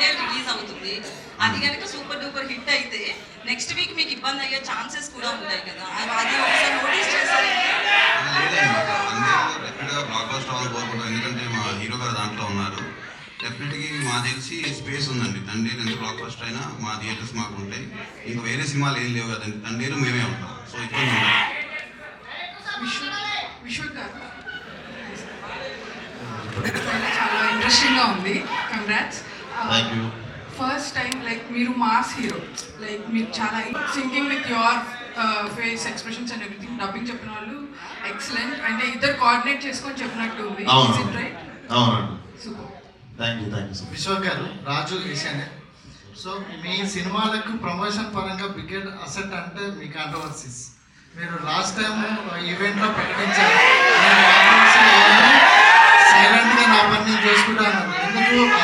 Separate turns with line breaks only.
Sunday release అవుతుంది. అది కనుక సూపర్ డూపర్ హిట్ అయితే నెక్స్ట్ వీక్ మీకు ఇబ్బంది అయ్యే ఛాన్సెస్ కూడా ఉంటాయి కదా, అది ఒకసారి నోటీస్ చేశారు?
బ్లాక్ బస్టర్ అవ్వాలి కోరుకుంటాం, ఎందుకంటే మా హీరో గారు దాంట్లో ఉన్నారు. డెఫినెట్గా మా తెలిసి స్పేస్ ఉందండి. తండేలు ఎంత బ్లాక్ బస్టర్ అయినా మా థియేటర్స్ మాకు ఉంటాయి. ఇంకా వేరే సినిమాలు ఏం లేవు కదండి, తండేలు మేమే ఉంటాం. సో ఇబ్బంది ఉంది.
చాలా ఇంట్రెస్టింగ్గా ఉంది. Congrats.
Thank you.
First time like మీరు మాస్ హీరో, లైక్ మీరు చాలా singing with your face expressions and everything. Dubbing చెప్పిన వాళ్ళు ఎక్సలెంట్, అంటే ఇద్దరు కోఆర్డినేట్ చేసుకొని చెప్పినట్టు ఉంది.
అవునండి.
సూపర్.
Thank you.
విశ్వక్ గారు, రాజు ఏషియానే. సో మీ సినిమాలకు ప్రమోషన్ పరంగా బిగ్గెడ్ అసెట్ అంటే మీ కాంట్రవర్సీస్. మీరు లాస్ట్ టైం ఈవెంట్లో ప్రకటించారు, సైలెంట్గా నా పని నేను చేసుకుంటాను. ఎందుకు